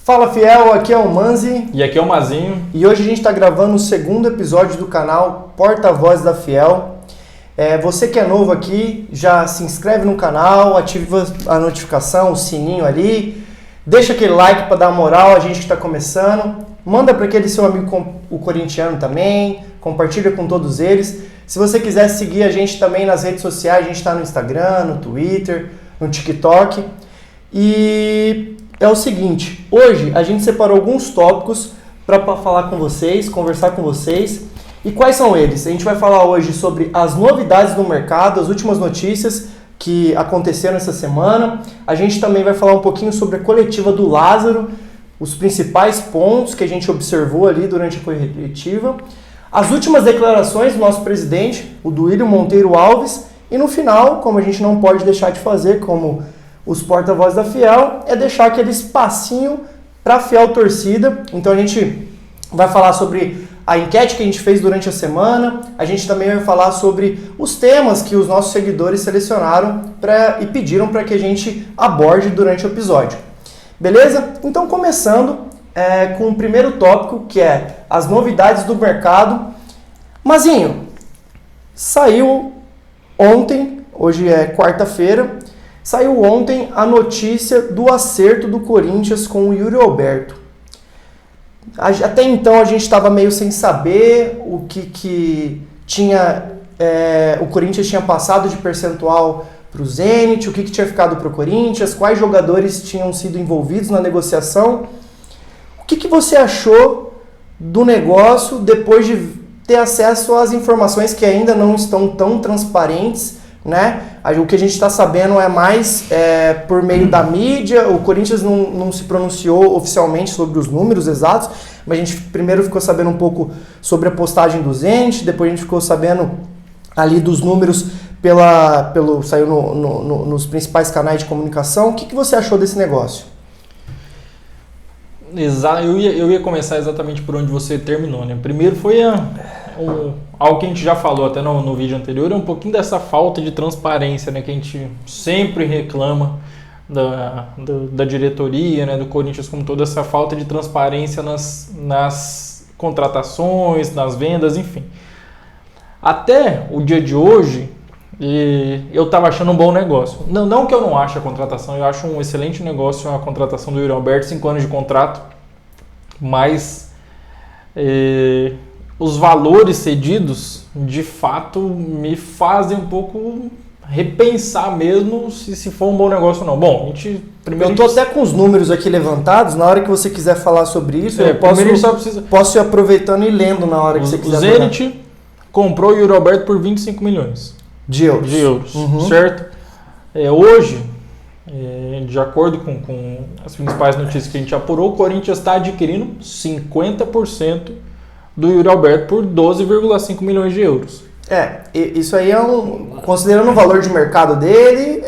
Fala fiel, aqui é o Manzi. E aqui é o Mazinho. E hoje a gente está gravando o segundo episódio do canal Porta-Voz da Fiel. Você que é novo aqui, já se inscreve no canal, ativa a notificação, o sininho ali. Deixa aquele like para dar moral, a gente que está começando. Manda para aquele seu amigo o corintiano também. Compartilha com todos eles. Se você quiser seguir a gente também nas redes sociais, a gente está no Instagram, no Twitter, no TikTok. E é o seguinte, hoje a gente separou alguns tópicos para falar com vocês, conversar com vocês. E quais são eles? A gente vai falar hoje sobre as novidades do mercado, as últimas notícias que aconteceram essa semana. A gente também vai falar um pouquinho sobre a coletiva do Lázaro, os principais pontos que a gente observou ali durante a coletiva, as últimas declarações do nosso presidente, o Duílio Monteiro Alves, e no final, como a gente não pode deixar de fazer, como os porta-voz da Fiel, é deixar aquele espacinho para a Fiel torcida. Então a gente vai falar sobre a enquete que a gente fez durante a semana, a gente também vai falar sobre os temas que os nossos seguidores selecionaram e pediram para que a gente aborde durante o episódio. Beleza? Então começando com o primeiro tópico, que é as novidades do mercado. Mazinho, saiu ontem, hoje é quarta-feira, saiu ontem a notícia do acerto do Corinthians com o Yuri Alberto. Até então a gente estava meio sem saber o que tinha, o Corinthians tinha passado de percentual para o Zenit, o que tinha ficado para o Corinthians, quais jogadores tinham sido envolvidos na negociação. O que você achou do negócio depois de ter acesso às informações que ainda não estão tão transparentes, né? O que a gente está sabendo é mais por meio da mídia. O Corinthians não se pronunciou oficialmente sobre os números exatos, mas a gente primeiro ficou sabendo um pouco sobre a postagem do Zenit, depois a gente ficou sabendo ali dos números saiu nos principais canais de comunicação. O que você achou desse negócio? Eu ia começar exatamente por onde você terminou, né? Primeiro foi algo que a gente já falou até no vídeo anterior, é um pouquinho dessa falta de transparência, né, que a gente sempre reclama da diretoria, né, do Corinthians, como toda essa falta de transparência nas contratações, nas vendas, enfim. Até o dia de hoje, eu estava achando um bom negócio. Não que eu não ache a contratação, eu acho um excelente negócio a contratação do Yuri Alberto, 5 anos de contrato, mas os valores cedidos, de fato, me fazem um pouco repensar mesmo se for um bom negócio ou não. Bom, eu estou até com os números aqui levantados, na hora que você quiser falar sobre isso, eu posso ir aproveitando e lendo na hora que você quiser. O Zenit comprou o Yuri Alberto por 25 milhões de euros. Uhum. Certo? Hoje, de acordo com as principais notícias que a gente apurou, o Corinthians está adquirindo 50% do Yuri Alberto por 12,5 milhões de euros. Isso aí considerando o valor de mercado dele,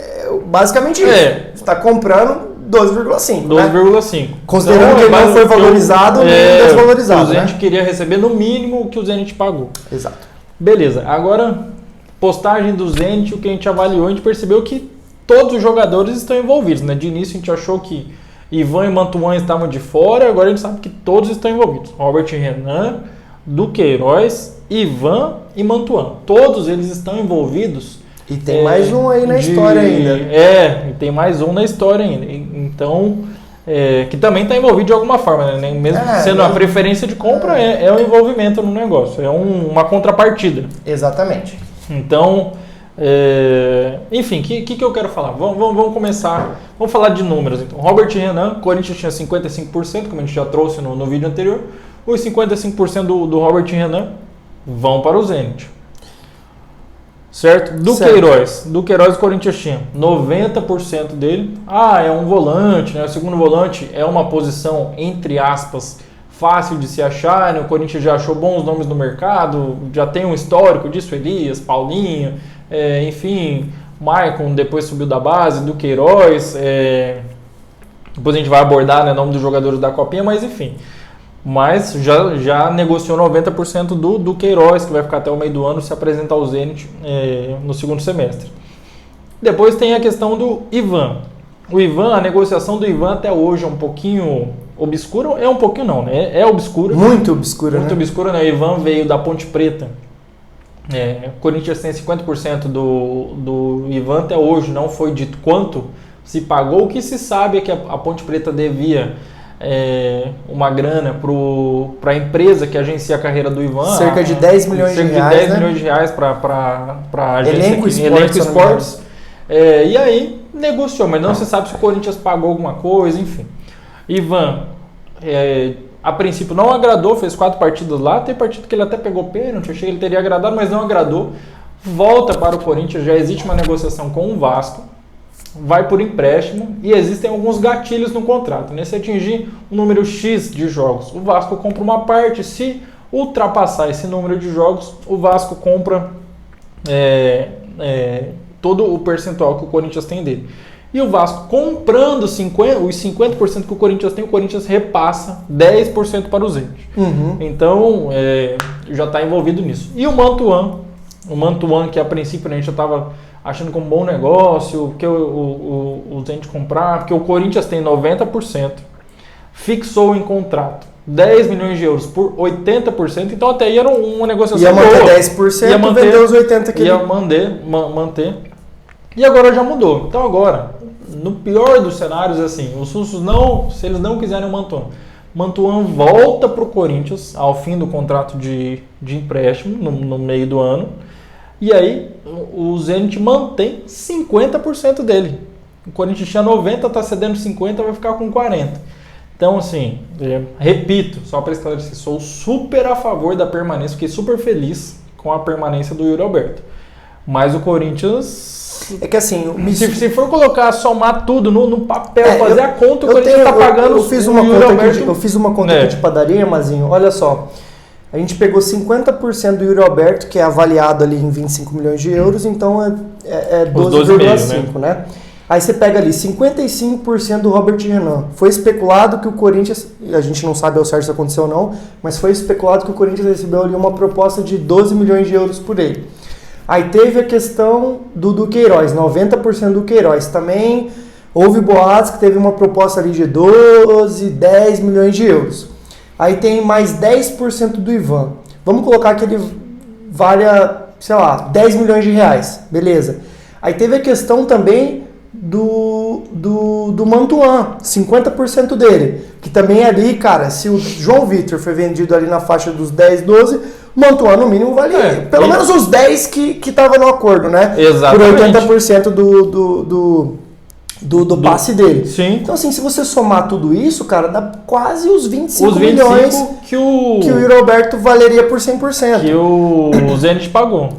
basicamente isso. Você está comprando 12,5. 12,5. Né? Considerando que ele não foi valorizado nem desvalorizado. O Zenit queria receber no mínimo o que o Zenit pagou. Exato. Beleza. Agora, postagem do Zenit, o que a gente avaliou, a gente percebeu que todos os jogadores estão envolvidos. Né? De início a gente achou que Ivan e Mantuan estavam de fora, agora a gente sabe que todos estão envolvidos. Robert e Renan, Duqueiroz, Ivan e Mantuan. Todos eles estão envolvidos. E tem mais um aí na história ainda. E tem mais um na história ainda. Então, que também está envolvido de alguma forma, né? Mesmo sendo a preferência de compra, é um envolvimento no negócio, é uma contrapartida. Exatamente. Então, enfim, o que eu quero falar? Vamos começar, vamos falar de números. Então, Robert e Renan, Corinthians tinha 55%, como a gente já trouxe no vídeo anterior. Os 55% do Robert e Renan vão para o Zenit. Certo? Duqueiroz, o Corinthians tinha 90% dele. É um volante, né? O segundo volante é uma posição, entre aspas, fácil de se achar, né? O Corinthians já achou bons nomes no mercado, já tem um histórico disso, Elias, Paulinho, enfim, Maicon depois subiu da base, Duqueiroz, depois a gente vai abordar, né, o nome dos jogadores da Copinha, mas enfim. Mas já negociou 90% do Queiroz, que vai ficar até o meio do ano, se apresentar ao Zenit no segundo semestre. Depois tem a questão do Ivan. O Ivan, a negociação do Ivan até hoje é um pouquinho obscura. É um pouquinho não, né? É obscura. Muito obscura, Muito né? obscura, né? O Ivan veio da Ponte Preta. O Corinthians tem 50% do Ivan até hoje. Não foi dito quanto se pagou. O que se sabe é que a Ponte Preta devia uma grana para a empresa que agencia a carreira do Ivan. Cerca de 10 milhões de reais, cerca de 10 né? milhões de reais para a agência Elenco aqui, Esportes, Elenco se eu não me Esportes. E aí negociou, mas não se sabe se o Corinthians pagou alguma coisa, enfim. Ivan, a princípio não agradou, fez 4 partidas lá, tem partido que ele até pegou pênalti, eu achei que ele teria agradado, mas não agradou. Volta para o Corinthians, já existe uma negociação com o Vasco, vai por empréstimo e existem alguns gatilhos no contrato, né? Se atingir um número X de jogos, o Vasco compra uma parte, se ultrapassar esse número de jogos, o Vasco compra todo o percentual que o Corinthians tem dele. E o Vasco comprando os 50% que o Corinthians tem, o Corinthians repassa 10% para o Zenit. Uhum. Então, já está envolvido nisso. E o Mantuan, que a princípio a gente já estava achando como um bom negócio, que o Zenit comprar, porque o Corinthians tem 90%, fixou em contrato 10 milhões de euros por 80%, então até aí era uma negociação boa. Ia manter 10%, vender os 80% que ia manter. E agora já mudou. Então agora, no pior dos cenários, assim, os Russos se eles não quiserem o Mantuan volta para o Corinthians ao fim do contrato de empréstimo, no meio do ano, e aí o Zenit mantém 50% dele. O Corinthians tinha 90%, está cedendo 50%, vai ficar com 40%. Então, assim, repito, só para esclarecer, sou super a favor da permanência, fiquei super feliz com a permanência do Yuri Alberto. Mas o Corinthians... É que assim... Se for colocar, somar tudo no papel, fazer a conta, o Corinthians está pagando eu fiz uma conta aqui de padaria, Mazinho. Olha só, a gente pegou 50% do Yuri Alberto, que é avaliado ali em 25 milhões de euros, então é 12,5, né? Aí você pega ali 55% do Robert Renan. Foi especulado que o Corinthians, a gente não sabe ao certo se aconteceu ou não, mas foi especulado que o Corinthians recebeu ali uma proposta de 12 milhões de euros por ele. Aí teve a questão do Queiroz, 90% do Queiroz. Também houve boatos que teve uma proposta ali de 12, 10 milhões de euros. Aí tem mais 10% do Ivan. Vamos colocar que ele valha, sei lá, 10 milhões de reais. Beleza. Aí teve a questão também do Mantuan, 50% dele. Que também ali, cara, se o João Vitor foi vendido ali na faixa dos 10, 12, o Mantuan no mínimo vale pelo menos os 10 que estavam no acordo, né? Exatamente. Por 80% do passe dele. Sim. Então, assim, se você somar tudo isso, cara, dá quase os 25 milhões que o Yuri Alberto valeria por 100%. Que o Zenit pagou.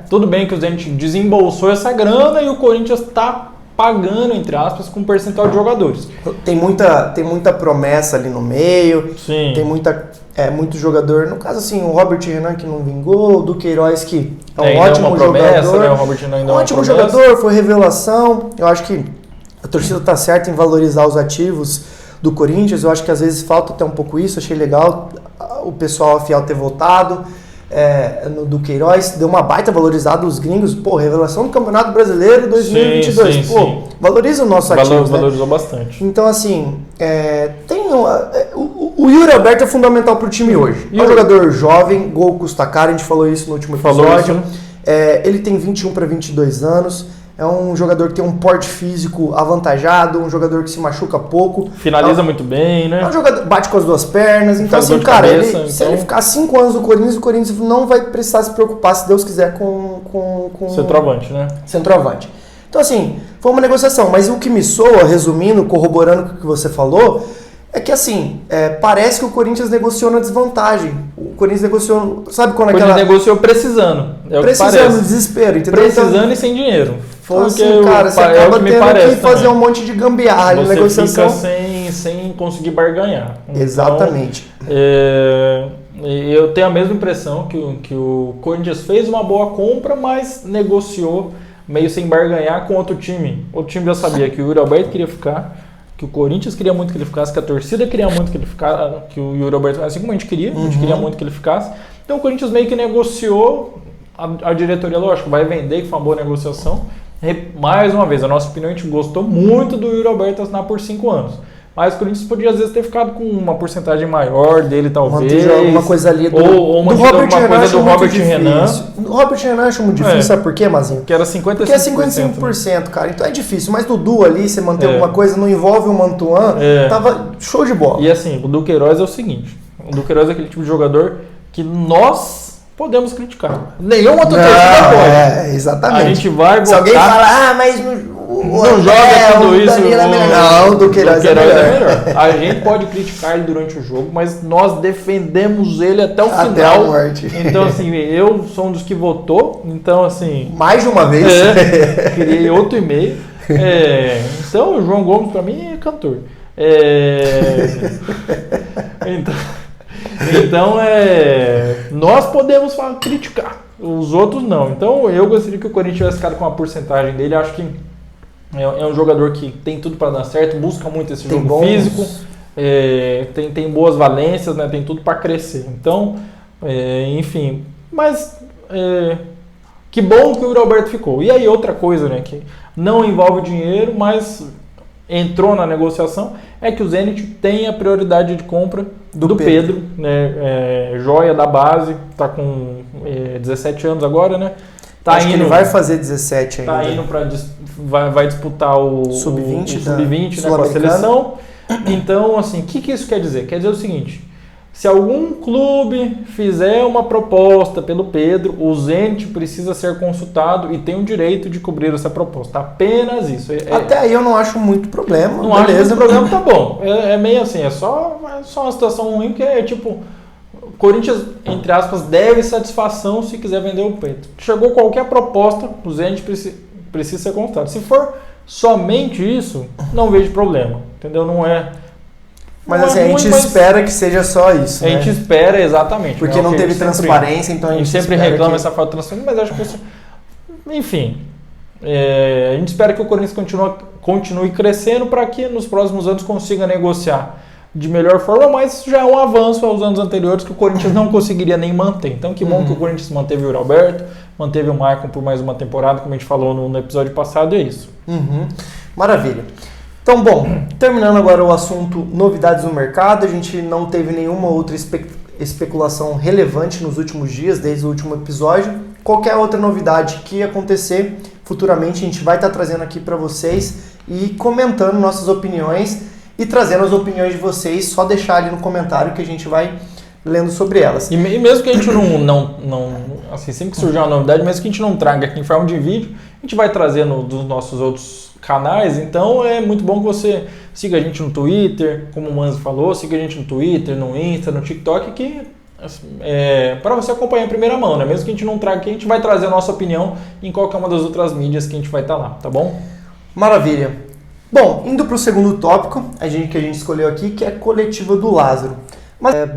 Tudo bem que o Zenit desembolsou essa grana e o Corinthians está pagando, entre aspas, com um percentual de jogadores. Tem muita promessa ali no meio. Sim. Tem muito jogador. No caso, assim, o Robert Renan que não vingou, o Duqueiroz que é um ótimo jogador. Né? O Robert Renan ainda um ótimo jogador, foi revelação. Eu acho que a torcida está certa em valorizar os ativos do Corinthians. Eu acho que às vezes falta até um pouco isso. Achei legal o pessoal fiel ter votado no Duqueiroz. Deu uma baita valorizada os gringos. Pô, revelação do Campeonato Brasileiro 2022. Sim. Valoriza o nosso ativo. Valorizou bastante. Então, assim, o Yuri Alberto é fundamental para o time hoje. É um jogador jovem, gol custa caro, a gente falou isso no último episódio. Ele tem 21 para 22 anos. É um jogador que tem um porte físico avantajado, um jogador que se machuca pouco. Finaliza muito bem, né? É um jogador bate com as duas pernas. Então, assim, cara, se ele ficar 5 anos no Corinthians, o Corinthians não vai precisar se preocupar, se Deus quiser, com centroavante, né? Centroavante. Então, assim, foi uma negociação. Mas o que me soa, resumindo, corroborando com o que você falou, é que, assim, parece que o Corinthians negociou na desvantagem. O Corinthians negociou... Sabe quando aquela... O Corinthians negociou precisando. Precisando, desespero, entendeu? Precisando então, e sem dinheiro. Foi assim, cara, você acaba tendo que fazer um monte de gambiarra na negociação. Você fica sem conseguir barganhar. Exatamente. Então, eu tenho a mesma impressão que o Corinthians fez uma boa compra, mas negociou meio sem barganhar com outro time. Outro time já sabia que o Yuri Alberto queria ficar, que o Corinthians queria muito que ele ficasse, que a torcida queria muito que ele ficasse, que o Yuri Alberto, assim como a gente queria muito que ele ficasse. Então o Corinthians meio que negociou, a diretoria, lógico, vai vender, que foi uma boa negociação, Mais uma vez, a nossa opinião, a gente gostou muito do Yuri Alberto assinar por 5 anos. Mas o Corinthians podia, às vezes, ter ficado com uma porcentagem maior dele, talvez. Alguma coisa ali do Robert Renan. Do Robert Renan eu acho muito difícil, sabe por quê, Mazinho? Que era 55%. Porque é 55%, cara. Então é difícil. Mas do Du ali, você manter alguma coisa, não envolve o Mantuan, tava show de bola. E assim, o Duqueiroz é o seguinte. O Duqueiroz é aquele tipo de jogador que nós podemos criticar. Nenhuma outra torcida pode. Exatamente. A gente vai botar... Se alguém falar, mas não joga tudo isso. Não, o Duqueiroz é melhor. A gente pode criticar ele durante o jogo, mas nós defendemos ele até o final. Até a morte. Então, assim, eu sou um dos que votou. Então, assim... Mais de uma vez. Criei outro e-mail. Então, o João Gomes, pra mim, é cantor. Então, nós podemos criticar, os outros não. Então, eu gostaria que o Corinthians tivesse ficado com a porcentagem dele. Acho que é um jogador que tem tudo para dar certo, busca muito esse jogo físico, tem boas valências, né, tem tudo para crescer. Então, enfim, mas que bom que o Yuri Alberto ficou. E aí, outra coisa, né, que não envolve dinheiro, mas entrou na negociação, é que o Zenit tem a prioridade de compra do Pedro, né, joia da base, está com 17 anos agora, né? Acho que ele vai fazer 17 ainda. Está indo para vai disputar o Sub-20 né, com a seleção. Então, assim, o que isso quer dizer? Quer dizer o seguinte: se algum clube fizer uma proposta pelo Pedro, o Zenit precisa ser consultado e tem o direito de cobrir essa proposta. Apenas isso. Até aí eu não acho muito problema. Não acho muito problema, tá bom. É meio assim, é só uma situação ruim que é tipo... O Corinthians, entre aspas, deve satisfação se quiser vender o Pedro. Chegou qualquer proposta, o Zenit precisa ser consultado. Se for somente isso, não vejo problema. Entendeu? Não é... Mas assim, a gente espera que seja só isso, A gente espera, exatamente. Porque não teve transparência, então a gente sempre reclama essa falta de transparência, mas acho que isso... Enfim, a gente espera que o Corinthians continue crescendo para que nos próximos anos consiga negociar de melhor forma, mas já é um avanço aos anos anteriores que o Corinthians não conseguiria nem manter. Então, que bom que o Corinthians manteve o Yuri Alberto, manteve o Maicon por mais uma temporada, como a gente falou no episódio passado, é isso. Maravilha. Então, bom, terminando agora o assunto novidades no mercado, a gente não teve nenhuma outra especulação relevante nos últimos dias, desde o último episódio. Qualquer outra novidade que acontecer futuramente, a gente vai estar trazendo aqui para vocês e comentando nossas opiniões e trazendo as opiniões de vocês, só deixar ali no comentário que a gente vai lendo sobre elas. E mesmo que a gente não assim, sempre que surgir uma novidade, mesmo que a gente não traga aqui em forma de vídeo, a gente vai trazendo dos nossos outros canais. Então é muito bom que você siga a gente no Twitter, como o Manzi falou, siga a gente no Twitter, no Insta, no TikTok, que para você acompanhar em primeira mão, né? Mesmo que a gente não traga aqui, a gente vai trazer a nossa opinião em qualquer uma das outras mídias que a gente vai estar lá, tá bom? Maravilha. Bom, indo para o segundo tópico, que a gente escolheu aqui, que é a coletiva do Lázaro.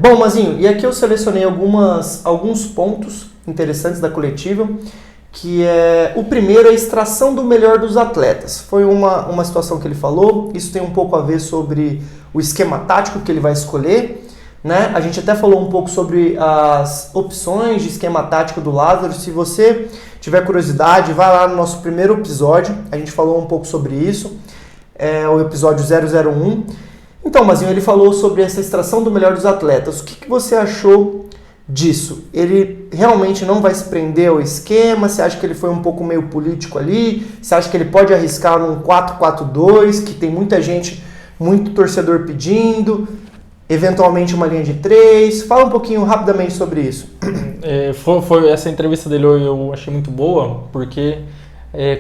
Bom, Mazinho, e aqui eu selecionei alguns pontos interessantes da coletiva, que é o primeiro, a extração do melhor dos atletas. Foi uma situação que ele falou, isso tem um pouco a ver sobre o esquema tático que ele vai escolher, né? A gente até falou um pouco sobre as opções de esquema tático do Lázaro. Se você tiver curiosidade, vai lá no nosso primeiro episódio, a gente falou um pouco sobre isso, o episódio 001. Então, Mazinho, ele falou sobre essa extração do melhor dos atletas. O que você achou disso? Ele realmente não vai se prender ao esquema? Você acha que ele foi um pouco meio político ali? Você acha que ele pode arriscar num 4-4-2, que tem muita gente, muito torcedor pedindo? Eventualmente uma linha de 3? Fala um pouquinho rapidamente sobre isso. Foi essa entrevista dele eu achei muito boa, porque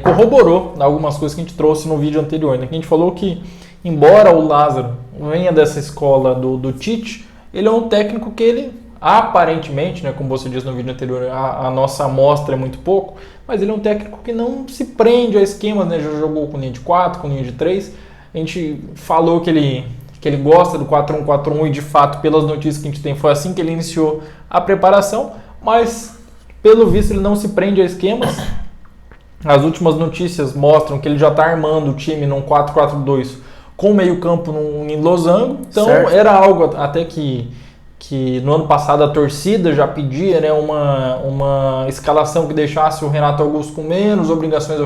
corroborou algumas coisas que a gente trouxe no vídeo anterior, né? Que a gente falou que, embora o Lázaro venha dessa escola do Tite, ele é um técnico que ele, aparentemente, né, como você disse no vídeo anterior, a nossa amostra é muito pouco, mas ele é um técnico que não se prende a esquemas, né? Já jogou com linha de 4, com linha de 3. A gente falou que ele gosta do 4-1-4-1 e, de fato, pelas notícias que a gente tem, foi assim que ele iniciou a preparação, mas, pelo visto, ele não se prende a esquemas. As últimas notícias mostram que ele já está armando o time num 4-4-2 com meio campo em losango. Então, certo. Era algo até que que no ano passado a torcida já pedia, né, uma escalação que deixasse o Renato Augusto com menos obrigações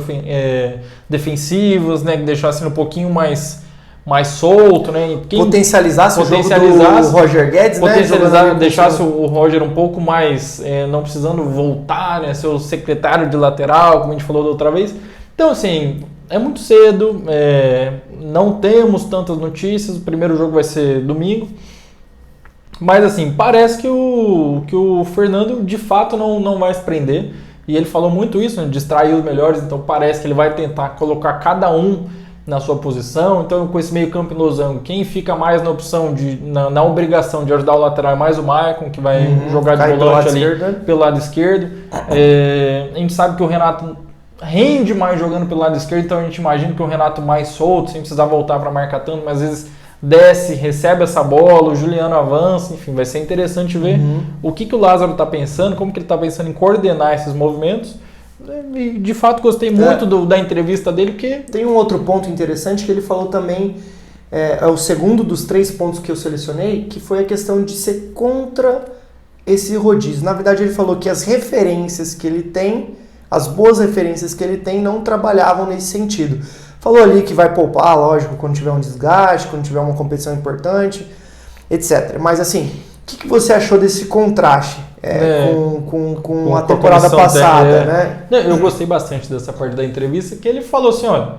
defensivas, né, que deixasse um pouquinho mais solto, né? Potencializasse o jogo do Roger Guedes, né? Deixasse o Roger um pouco mais, não precisando voltar, né, ser o secretário de lateral, como a gente falou da outra vez. Então, assim, é muito cedo, não temos tantas notícias, o primeiro jogo vai ser domingo. Mas assim, parece que o Fernando de fato não vai se prender. E ele falou muito isso, né, distrair os melhores, então parece que ele vai tentar colocar cada um na sua posição. Então, com esse meio campo em losango, quem fica mais na opção, na obrigação de ajudar o lateral é mais o Maicon, que vai jogar de volante ali pelo lado esquerdo. A gente sabe que o Renato rende mais jogando pelo lado esquerdo, então a gente imagina que o Renato mais solto, sem precisar voltar para marcar tanto, mas às vezes desce, recebe essa bola, o Juliano avança, enfim, vai ser interessante ver o que o Lázaro está pensando, como que ele está pensando em coordenar esses movimentos. E de fato gostei muito da entrevista dele, porque tem um outro ponto interessante que ele falou também, é o segundo dos 3 pontos que eu selecionei, que foi a questão de ser contra esse rodízio. Na verdade, ele falou que as referências que ele tem, as boas referências que ele tem, não trabalhavam nesse sentido. Falou ali que vai poupar, lógico, quando tiver um desgaste, quando tiver uma competição importante, etc. Mas assim, o que você achou desse contraste com a temporada passada, né? Eu gostei bastante dessa parte da entrevista, que ele falou assim, olha,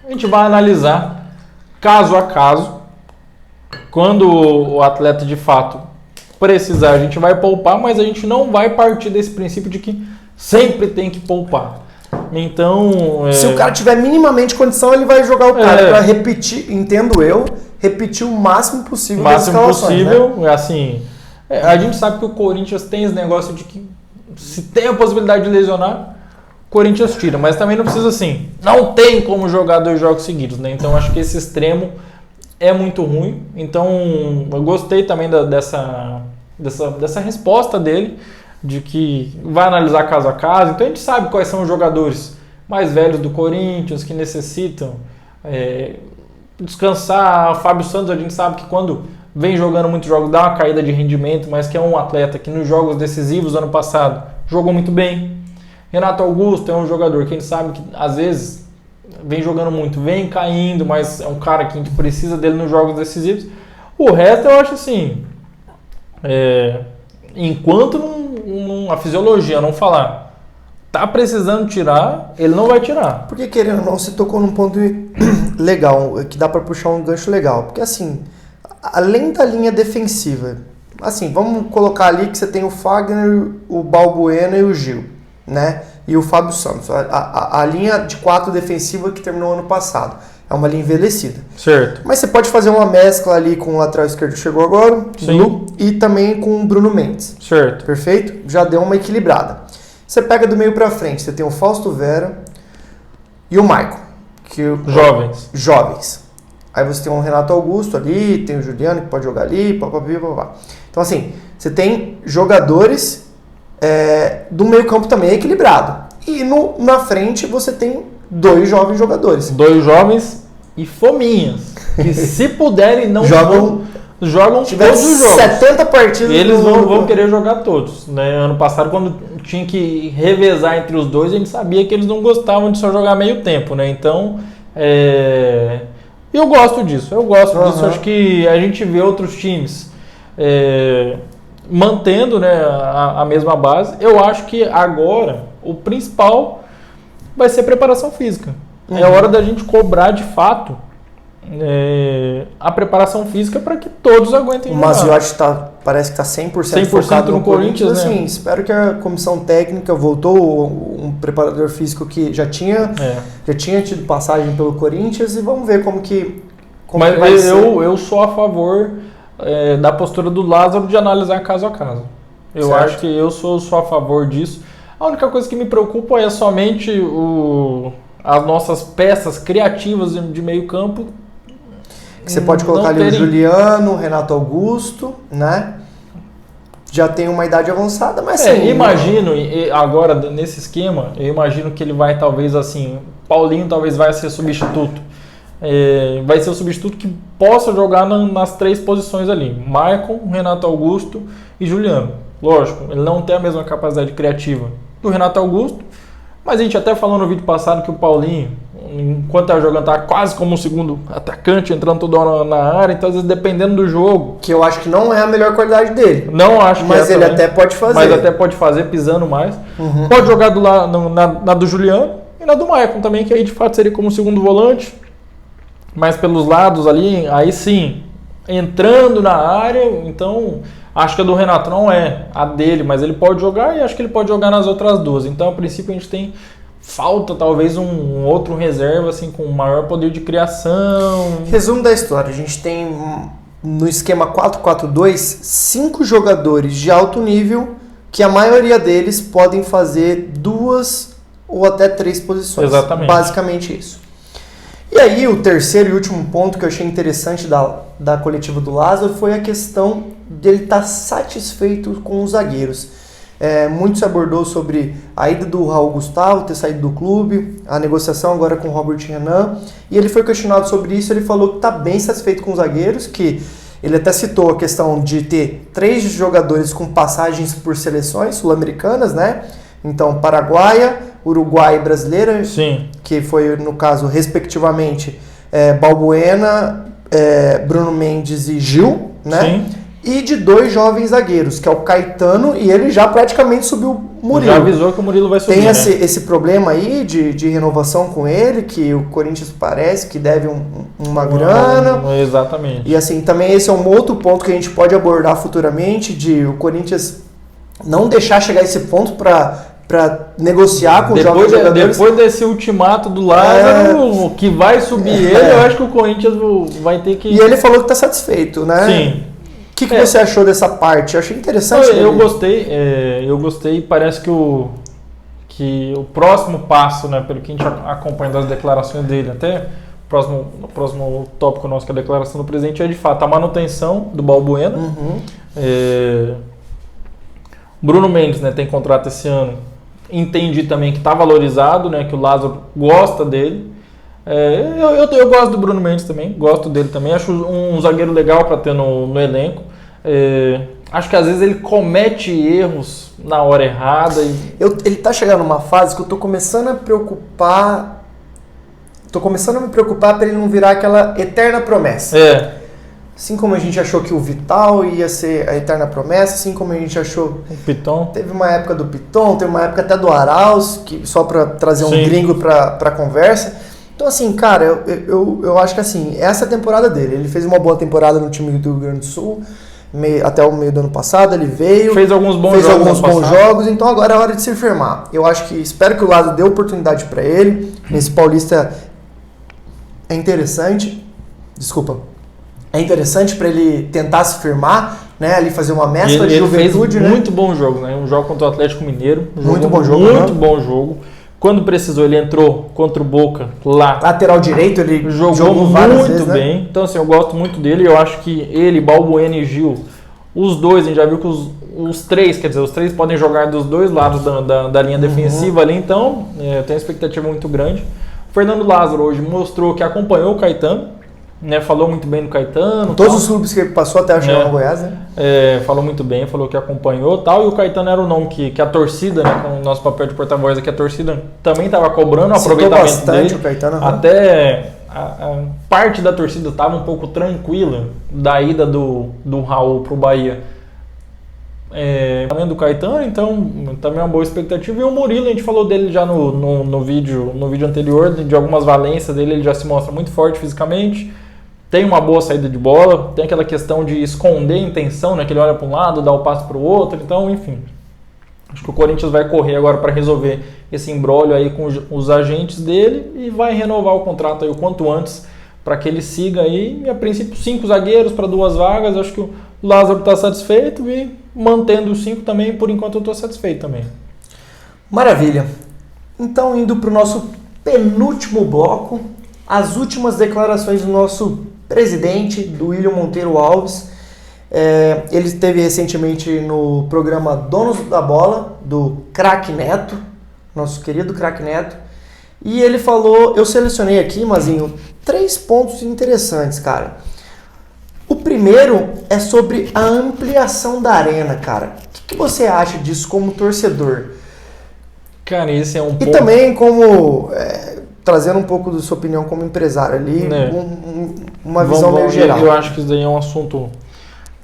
a gente vai analisar caso a caso, quando o atleta de fato precisar, a gente vai poupar, mas a gente não vai partir desse princípio de que sempre tem que poupar. Então, se o cara tiver minimamente condição, ele vai jogar o cara para repetir, entendo eu, repetir o máximo possível das escalações, né? Assim, a gente sabe que o Corinthians tem esse negócio de que se tem a possibilidade de lesionar, o Corinthians tira, mas também não precisa assim, não tem como jogar 2 jogos seguidos, né? Então acho que esse extremo é muito ruim. Então eu gostei também dessa resposta dele, de que vai analisar caso a caso. Então a gente sabe quais são os jogadores mais velhos do Corinthians que necessitam descansar. O Fábio Santos, a gente sabe que quando vem jogando muitos jogos dá uma caída de rendimento, mas que é um atleta que nos jogos decisivos do ano passado jogou muito bem. Renato Augusto é um jogador que a gente sabe que às vezes vem jogando muito, vem caindo, mas é um cara que a gente precisa dele nos jogos decisivos. O resto eu acho assim, enquanto a fisiologia não falar, tá precisando tirar, ele não vai tirar. Porque querendo ou não, você tocou num ponto legal, que dá para puxar um gancho legal. Porque assim, além da linha defensiva, assim, vamos colocar ali que você tem o Fagner, o Balbuena e o Gil, né? E o Fábio Santos. A linha de 4 defensiva que terminou ano passado. É uma linha envelhecida. Certo. Mas você pode fazer uma mescla ali com o lateral esquerdo que chegou agora, e também com o Bruno Mendes. Certo. Perfeito? Já deu uma equilibrada. Você pega do meio pra frente, você tem o Fausto Vera e o Maicon. Jovens. Aí você tem o Renato Augusto ali, tem o Juliano que pode jogar ali, papapá. Então assim, você tem jogadores do meio campo também equilibrado. E na frente você tem 2 jovens jogadores. 2 jovens e fominhas. Que se puderem não jogam todos os jogos. 70 partidas. Eles vão querer jogar todos. Né? Ano passado, quando tinha que revezar entre os 2, a gente sabia que eles não gostavam de só jogar meio tempo. Né? Então, eu gosto disso. Acho que a gente vê outros times mantendo, né, a mesma base. Eu acho que agora o principal vai ser preparação física. É hora da gente cobrar de fato a preparação física para que todos aguentem jogar. O Maziotti parece que está 100% focado no Corinthians, né? Assim, espero que a comissão técnica voltou um preparador físico que já tinha tido passagem pelo Corinthians, e vamos ver como Mas que vai ser. Eu sou a favor da postura do Lázaro de analisar caso a caso. Eu acho que eu sou a favor disso. A única coisa que me preocupa é somente as nossas peças criativas de meio campo. Que você pode colocar ali o Juliano, o Renato Augusto, né? Já tem uma idade avançada, mas sim. Imagino, agora nesse esquema, eu imagino que ele vai talvez assim, Paulinho talvez vai ser substituto vai ser o substituto que possa jogar nas 3 posições ali. Maicon, Renato Augusto e Juliano. Lógico, ele não tem a mesma capacidade criativa do Renato Augusto, mas a gente até falou no vídeo passado que o Paulinho, enquanto estava jogando, estava quase como um segundo atacante, entrando toda hora na área, então às vezes dependendo do jogo... Que eu acho que não é a melhor qualidade dele. Não acho que mas ele até pode fazer. Mas até pode fazer, pisando mais. Pode jogar na do Juliano e na do Maicon também, que aí de fato seria como segundo volante, mas pelos lados ali, aí sim, entrando na área, então... Acho que a do Renato não é a dele, mas ele pode jogar e acho que ele pode jogar nas outras 2. Então, a princípio, a gente tem falta talvez um outro reserva assim com maior poder de criação. Resumo da história, a gente tem no esquema 4-4-2 5 jogadores de alto nível que a maioria deles podem fazer 2 ou até 3 posições. Exatamente. Basicamente isso. E aí, o terceiro e último ponto que eu achei interessante da coletiva do Lázaro foi a questão dele estar satisfeito com os zagueiros. Muito se abordou sobre a ida do Raul Gustavo, ter saído do clube, a negociação agora com o Robert Renan, e ele foi questionado sobre isso, ele falou que está bem satisfeito com os zagueiros, que ele até citou a questão de ter 3 jogadores com passagens por seleções sul-americanas, né? Então, paraguaia, uruguaia e brasileira, Sim. que foi, no caso, respectivamente, Balbuena, Bruno Mendes e Gil, né? Sim. E de 2 jovens zagueiros, que é o Caetano, e ele já praticamente subiu o Murilo. Já avisou que o Murilo vai subir, Tem esse problema aí de renovação com ele, que o Corinthians parece que deve uma grana. Exatamente. E assim, também esse é um outro ponto que a gente pode abordar futuramente, de o Corinthians não deixar chegar a esse ponto para negociar com os jovens jogadores. Depois desse ultimato do Lázaro, que vai subir ele, eu acho que o Corinthians vai ter que... E ele falou que está satisfeito, né? Sim. O que você achou dessa parte? Eu achei interessante. Eu gostei. Parece que o próximo passo, né, pelo que a gente acompanha das declarações dele, até o próximo tópico nosso, que é a declaração do presidente, é de fato a manutenção do Balbuena. Bruno Mendes, né, tem contrato esse ano. Entendi também que está valorizado, né, que o Lázaro gosta dele. Eu gosto do Bruno Mendes também, gosto dele também. Acho um zagueiro legal para ter no elenco. Acho que às vezes ele comete erros na hora errada. Ele tá chegando numa fase que eu tô começando a me preocupar para ele não virar aquela eterna promessa. Assim como a gente achou que o Vital ia ser a eterna promessa, assim como a gente achou... O Piton. Teve uma época do Piton, teve uma época até do Arauz, que, só para trazer um gringo para conversa. Então, assim, cara, eu acho que assim, essa é a temporada dele. Ele fez uma boa temporada no time do Rio Grande do Sul, até o meio do ano passado, ele veio... Fez alguns bons jogos, então agora é hora de se firmar. Eu acho que, espero que o Lázaro dê oportunidade para ele. Nesse Paulista é interessante. É interessante para ele tentar se firmar, né? Ali fazer uma mescla de juventude, fez muito bom jogo, né? Um jogo contra o Atlético Mineiro. Muito bom jogo. Quando precisou, ele entrou contra o Boca lá. Lateral direito, ele jogou muito bem. Né? Então, assim, eu gosto muito dele. Eu acho que ele, Balbuena e Gil, os dois, a gente já viu que os três podem jogar dos dois lados da linha defensiva ali. Então, eu tenho uma expectativa muito grande. O Fernando Lázaro hoje mostrou que acompanhou o Caetano. Né, falou muito bem do Caetano. Todos os clubes que ele passou até chegar no Goiás, né? Falou muito bem, falou que acompanhou e tal. E o Caetano era o nome que a torcida, né, com o nosso papel de porta-voz aqui, a torcida também estava cobrando o aproveitamento dele. O Caetano, até a parte da torcida estava um pouco tranquila da ida do Raul para o Bahia. Também do Caetano, então também é uma boa expectativa. E o Murilo, a gente falou dele já no vídeo anterior, de algumas valências dele, ele já se mostra muito forte fisicamente. Tem uma boa saída de bola, tem aquela questão de esconder a intenção, né? Que ele olha para um lado, dá o passo para o outro, então, enfim. Acho que o Corinthians vai correr agora para resolver esse imbróglio aí com os agentes dele e vai renovar o contrato aí o quanto antes para que ele siga aí. E a princípio 5 zagueiros para 2 vagas, acho que o Lázaro está satisfeito e mantendo os 5 também, por enquanto eu estou satisfeito também. Maravilha. Então, indo para o nosso penúltimo bloco, as últimas declarações do nosso presidente, do William Monteiro Alves. Ele esteve recentemente no programa Donos da Bola, do Craque Neto, nosso querido Craque Neto, E ele falou, eu selecionei aqui, Mazinho, 3 pontos interessantes, cara. O primeiro é sobre a ampliação da arena, cara. O que você acha disso como torcedor? Cara, esse é um ponto... E também como, trazendo um pouco da sua opinião como empresário ali, uma visão meio geral. Eu acho que isso daí é um assunto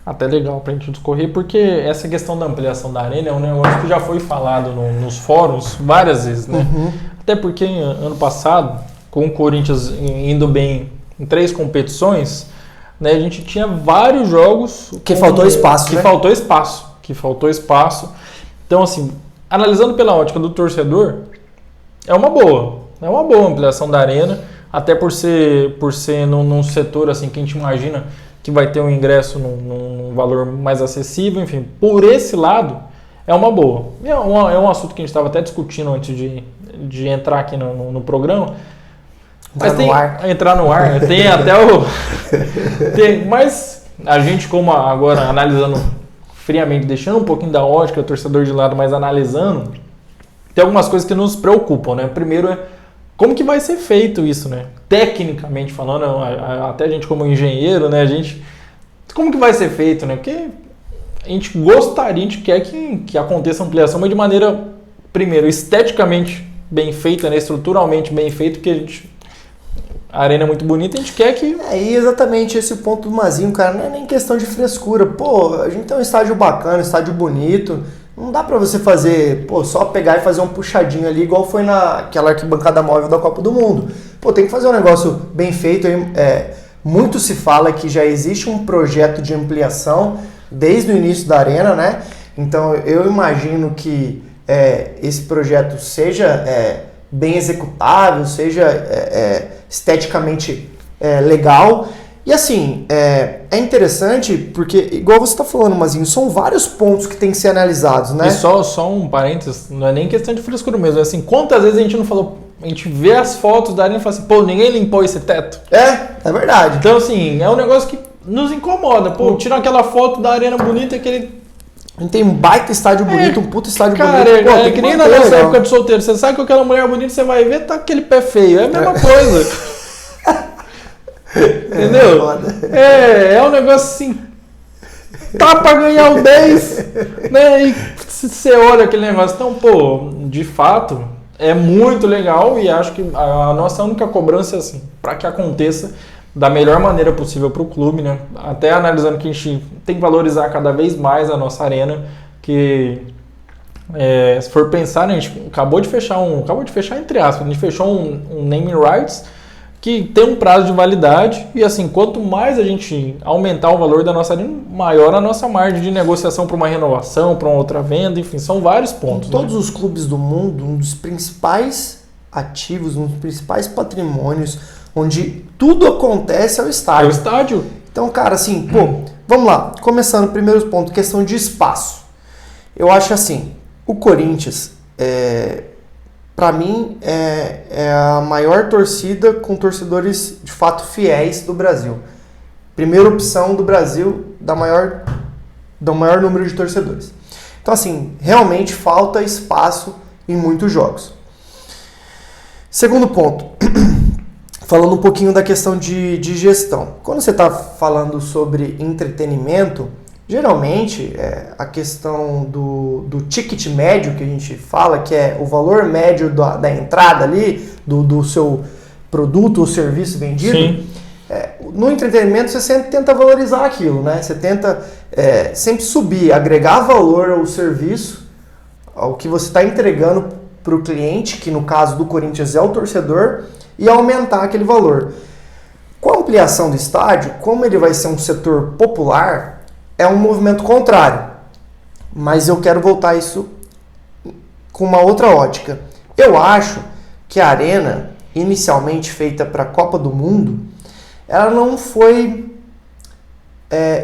até legal pra gente discorrer, porque essa questão da ampliação da arena é um negócio que já foi falado nos fóruns várias vezes, né? Até porque ano passado, com o Corinthians indo bem em 3 competições, né, a gente tinha vários jogos... Que faltou espaço, né? Que faltou espaço. Então, assim, analisando pela ótica do torcedor, é uma boa ampliação da arena, até por ser num setor assim que a gente imagina que vai ter um ingresso num valor mais acessível, enfim, por esse lado é uma boa. É um assunto que a gente estava até discutindo antes de entrar aqui no programa. Entrar no ar, tem até o... mas a gente, como agora analisando friamente, deixando um pouquinho da ótica, o torcedor de lado, mas analisando, tem algumas coisas que nos preocupam, né? Primeiro é como que vai ser feito isso, né? Tecnicamente falando, até a gente como engenheiro, né? Como que vai ser feito, né? Porque a gente gostaria, a gente quer que aconteça ampliação, mas de maneira, primeiro, esteticamente bem feita, né? Estruturalmente bem feita, porque a arena é muito bonita, a gente quer que... E exatamente esse ponto do Mazinho, cara, não é nem questão de frescura. Pô, a gente tem um estádio bacana, um estádio bonito, não dá pra você fazer, só pegar e fazer um puxadinho ali, igual foi naquela arquibancada móvel da Copa do Mundo. Tem que fazer um negócio bem feito. Muito se fala que já existe um projeto de ampliação desde o início da arena, né? Então eu imagino que esse projeto seja bem executável, seja esteticamente legal. E assim, é interessante porque, igual você está falando, Mazinho, são vários pontos que tem que ser analisados, né? E só um parênteses, não é nem questão de frescura mesmo, é assim, quantas vezes a gente não falou, a gente vê as fotos da arena e fala assim, ninguém limpou esse teto? É verdade. Então assim, é um negócio que nos incomoda, tira aquela foto da arena bonita, aquele... A gente tem um baita estádio bonito, um puta estádio bonito. Cara, é que nem na nossa época de solteiro. Você sabe que aquela mulher bonita, você vai ver, tá aquele pé feio. É a mesma coisa. Entendeu? É um negócio assim. Tá pra ganhar o 10, né? E você olha aquele negócio. Então, de fato, é muito legal e acho que a nossa única cobrança é assim, pra que aconteça da melhor maneira possível para o clube, né? Até analisando que a gente tem que valorizar cada vez mais a nossa arena, que se for pensar, né, a gente acabou de fechar entre aspas, a gente fechou um naming rights que tem um prazo de validade e assim, quanto mais a gente aumentar o valor da nossa arena, maior a nossa margem de negociação para uma renovação, para uma outra venda, enfim, são vários pontos. Em todos os clubes do mundo, um dos principais ativos, um dos principais patrimônios onde tudo acontece é o estádio. É o estádio. Então, cara, assim, vamos lá. Começando, primeiro ponto, questão de espaço. Eu acho assim, o Corinthians, para mim, é a maior torcida com torcedores, de fato, fiéis do Brasil. Primeira opção do Brasil do maior número de torcedores. Então, assim, realmente falta espaço em muitos jogos. Segundo ponto, falando um pouquinho da questão de gestão. Quando você está falando sobre entretenimento, geralmente a questão do ticket médio que a gente fala, que é o valor médio da entrada ali, do seu produto ou serviço vendido, Sim. No entretenimento você sempre tenta valorizar aquilo, né? Você tenta sempre subir, agregar valor ao serviço, ao que você está entregando para o cliente, que no caso do Corinthians é o torcedor, e aumentar aquele valor. Com a ampliação do estádio, como ele vai ser um setor popular, é um movimento contrário. Mas eu quero voltar isso com uma outra ótica. Eu acho que a arena, inicialmente feita para a Copa do Mundo, ela não foi...